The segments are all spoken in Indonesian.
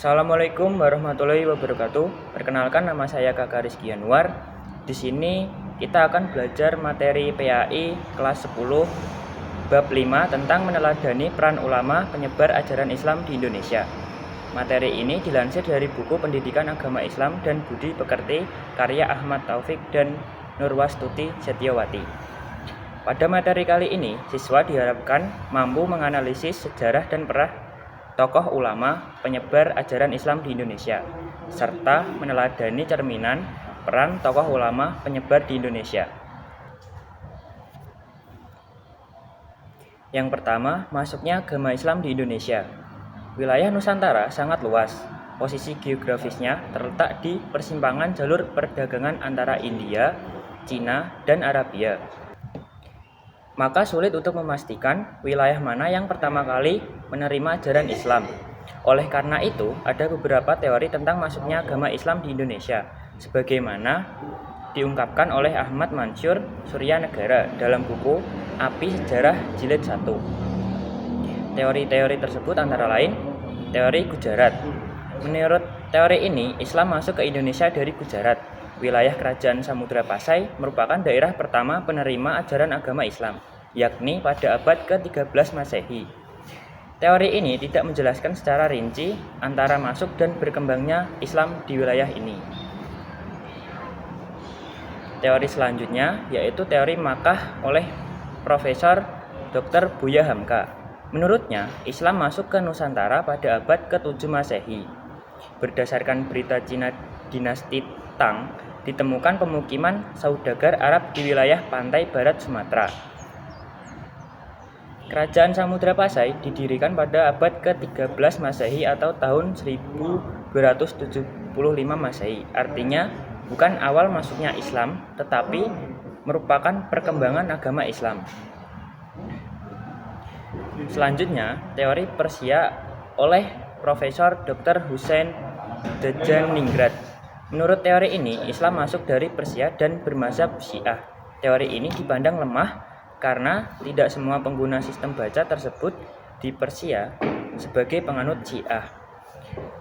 Assalamualaikum warahmatullahi wabarakatuh. Perkenalkan, nama saya Kakak Rizky Anwar. Di sini kita akan belajar materi PAI kelas 10 bab 5 tentang meneladani peran ulama penyebar ajaran Islam di Indonesia. Materi ini dilansir dari buku Pendidikan Agama Islam dan Budi Pekerti karya Ahmad Taufik dan Nurwastuti Setiawati. Pada materi kali ini, siswa diharapkan mampu menganalisis sejarah dan peran tokoh ulama penyebar ajaran Islam di Indonesia, serta meneladani cerminan peran tokoh ulama penyebar di Indonesia. Yang pertama, masuknya agama Islam di Indonesia. Wilayah Nusantara sangat luas. Posisi geografisnya terletak di persimpangan jalur perdagangan antara India, Cina, dan Arabia. Maka sulit untuk memastikan wilayah mana yang pertama kali menerima ajaran Islam. Oleh karena itu, ada beberapa teori tentang masuknya agama Islam di Indonesia, sebagaimana diungkapkan oleh Ahmad Mansur Suryanegara dalam buku Api Sejarah Jilid 1. Teori-teori tersebut antara lain teori Gujarat. Menurut teori ini, Islam masuk ke Indonesia dari Gujarat. Wilayah Kerajaan Samudra Pasai merupakan daerah pertama penerima ajaran agama Islam, yakni pada abad ke-13 Masehi. Teori ini tidak menjelaskan secara rinci antara masuk dan berkembangnya Islam di wilayah ini. Teori selanjutnya yaitu teori Makkah oleh Profesor Dr. Buya Hamka. Menurutnya, Islam masuk ke Nusantara pada abad ke-7 Masehi. Berdasarkan berita Cina dinasti Tang, ditemukan pemukiman saudagar Arab di wilayah pantai barat Sumatera. Kerajaan Samudra Pasai didirikan pada abad ke-13 Masehi atau tahun 1275 Masehi. Artinya, bukan awal masuknya Islam, tetapi merupakan perkembangan agama Islam. Selanjutnya, teori Persia oleh Profesor Dr. Hussein Dajaningrat. Menurut teori ini, Islam masuk dari Persia dan bermazhab Syiah. Teori ini dipandang lemah karena tidak semua pengguna sistem baca tersebut di Persia sebagai penganut Syiah.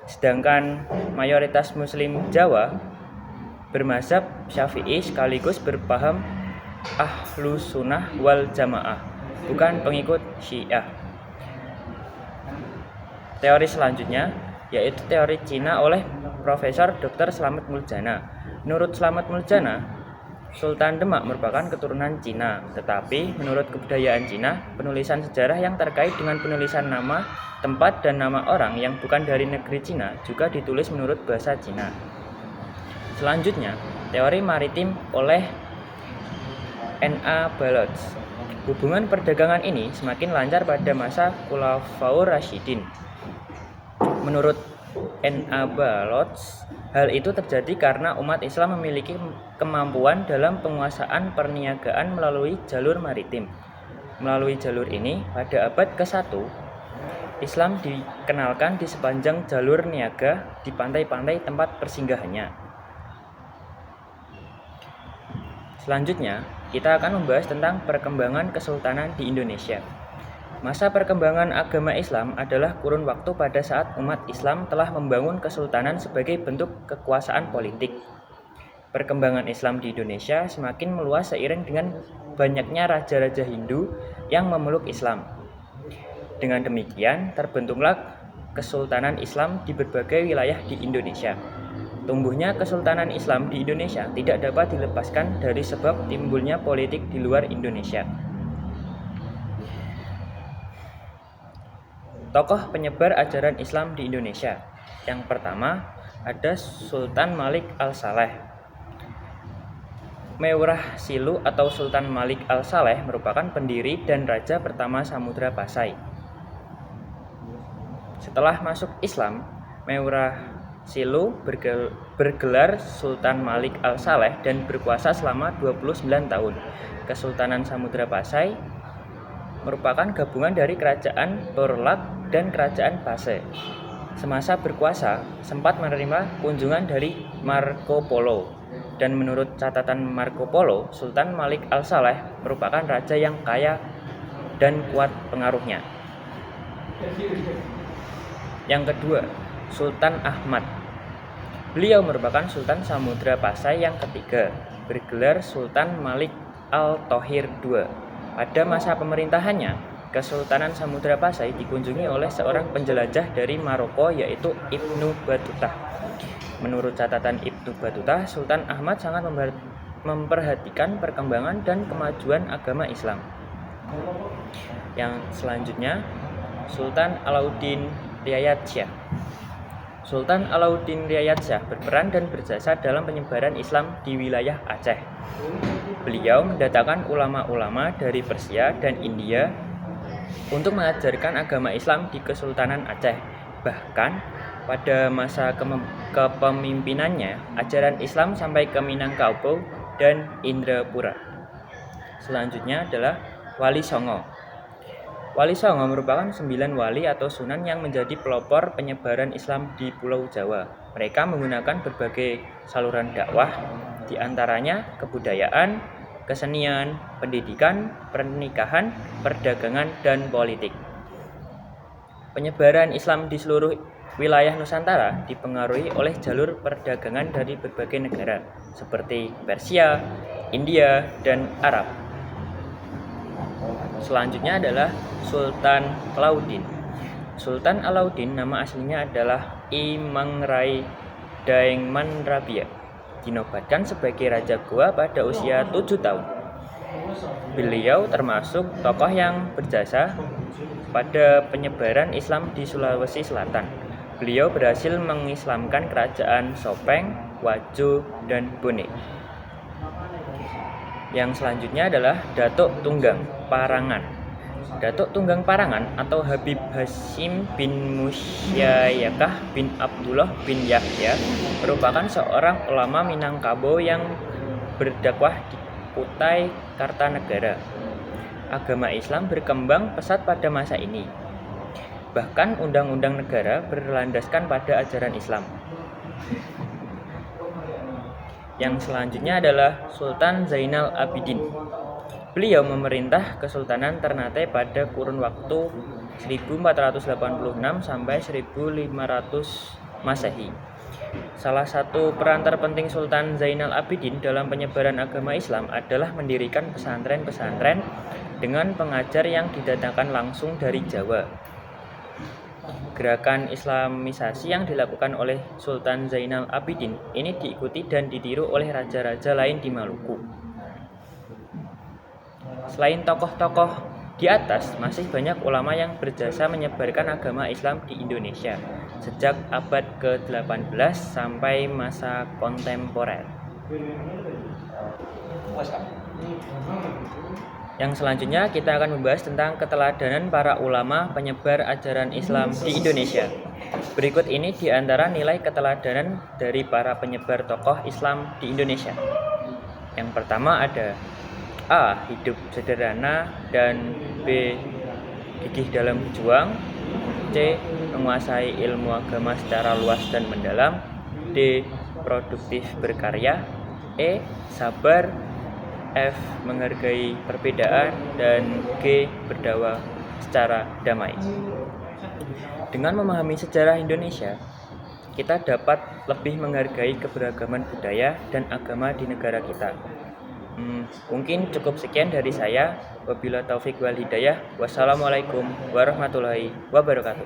Sedangkan mayoritas Muslim Jawa bermazhab Syafi'i sekaligus berpaham Ahlus Sunnah wal Jamaah, bukan pengikut Syiah. Teori selanjutnya yaitu teori Cina oleh Profesor Dr. Slamet Muljana. Menurut Slamet Muljana, Sultan Demak merupakan keturunan Cina, tetapi menurut kebudayaan Cina, penulisan sejarah yang terkait dengan penulisan nama, tempat, dan nama orang yang bukan dari negeri Cina juga ditulis menurut bahasa Cina. Selanjutnya, teori maritim oleh N.A. Balodz. Hubungan perdagangan ini semakin lancar pada masa Khulafaur Rasyidin. Menurut N.A. Balodz, hal itu terjadi karena umat Islam memiliki kemampuan dalam penguasaan perniagaan melalui jalur maritim. Melalui jalur ini, pada abad ke-1, Islam dikenalkan di sepanjang jalur niaga di pantai-pantai tempat persinggahannya. Selanjutnya, kita akan membahas tentang perkembangan kesultanan di Indonesia. Masa perkembangan agama Islam adalah kurun waktu pada saat umat Islam telah membangun kesultanan sebagai bentuk kekuasaan politik. Perkembangan Islam di Indonesia semakin meluas seiring dengan banyaknya raja-raja Hindu yang memeluk Islam. Dengan demikian, terbentuklah kesultanan Islam di berbagai wilayah di Indonesia. Tumbuhnya kesultanan Islam di Indonesia tidak dapat dilepaskan dari sebab timbulnya politik di luar Indonesia. Tokoh penyebar ajaran Islam di Indonesia. Yang pertama, ada Sultan Malik Al-Saleh. Meurah Silu atau Sultan Malik Al-Saleh merupakan pendiri dan raja pertama Samudra Pasai. Setelah masuk Islam, Meurah Silu bergelar Sultan Malik Al-Saleh dan berkuasa selama 29 tahun. Kesultanan Samudra Pasai merupakan gabungan dari Kerajaan Torlak dan Kerajaan Pasai. Semasa berkuasa, sempat menerima kunjungan dari Marco Polo. Dan menurut catatan Marco Polo, Sultan Malik Al-Saleh merupakan raja yang kaya dan kuat pengaruhnya. Yang kedua, Sultan Ahmad. Beliau merupakan Sultan Samudra Pasai yang ketiga, bergelar Sultan Malik Al-Thohir II. Pada masa pemerintahannya, Kesultanan Samudra Pasai dikunjungi oleh seorang penjelajah dari Maroko yaitu Ibnu Battuta. Menurut catatan Ibnu Battuta, Sultan Ahmad sangat memperhatikan perkembangan dan kemajuan agama Islam. Yang selanjutnya, Sultan Alauddin Riayat Shah. Sultan Alauddin Riayat Shah berperan dan berjasa dalam penyebaran Islam di wilayah Aceh. Beliau mendatangkan ulama-ulama dari Persia dan India untuk mengajarkan agama Islam di Kesultanan Aceh. Bahkan pada masa kepemimpinannya, ajaran Islam sampai ke Minangkabau dan Indrapura. Selanjutnya adalah Wali Songo. Wali Songo merupakan 9 wali atau sunan yang menjadi pelopor penyebaran Islam di Pulau Jawa. Mereka menggunakan berbagai saluran dakwah, di antaranya kebudayaan, kesenian, pendidikan, pernikahan, perdagangan, dan politik. Penyebaran Islam di seluruh wilayah Nusantara dipengaruhi oleh jalur perdagangan dari berbagai negara seperti Persia, India, dan Arab. Selanjutnya adalah Sultan Alauddin. Sultan Alauddin nama aslinya adalah I Mangrai Daengman Rabia. Dinobatkan sebagai Raja Goa pada usia 7 tahun. Beliau termasuk tokoh yang berjasa pada penyebaran Islam di Sulawesi Selatan. Beliau berhasil mengislamkan kerajaan Sopeng, Wajo, dan Bone. Yang selanjutnya adalah Datuk Tunggang Parangan. Datuk Tunggang Parangan atau Habib Hasyim bin Musyayakah bin Abdullah bin Yahya merupakan seorang ulama Minangkabau yang berdakwah di Kutai Kartanegara. Agama Islam berkembang pesat pada masa ini. Bahkan undang-undang negara berlandaskan pada ajaran Islam. Yang selanjutnya adalah Sultan Zainal Abidin. Beliau memerintah Kesultanan Ternate pada kurun waktu 1486 sampai 1500 Masehi. Salah satu peran terpenting Sultan Zainal Abidin dalam penyebaran agama Islam adalah mendirikan pesantren-pesantren dengan pengajar yang didatangkan langsung dari Jawa. Gerakan Islamisasi yang dilakukan oleh Sultan Zainal Abidin ini diikuti dan ditiru oleh raja-raja lain di Maluku. Selain tokoh-tokoh di atas, masih banyak ulama yang berjasa menyebarkan agama Islam di Indonesia sejak abad ke-18 sampai masa kontemporer. Yang selanjutnya kita akan membahas tentang keteladanan para ulama penyebar ajaran Islam di Indonesia. Berikut ini di antara nilai keteladanan dari para penyebar tokoh Islam di Indonesia. Yang pertama ada A. Hidup sederhana, dan B. Gigih dalam berjuang, C. Menguasai ilmu agama secara luas dan mendalam, D. Produktif berkarya, E. Sabar, F. Menghargai perbedaan, dan G. Berdakwah secara damai. Dengan memahami sejarah Indonesia, kita dapat lebih menghargai keberagaman budaya dan agama di negara kita. Mungkin cukup sekian dari saya. Wabillahi taufik wal hidayah. Wassalamualaikum warahmatullahi wabarakatuh.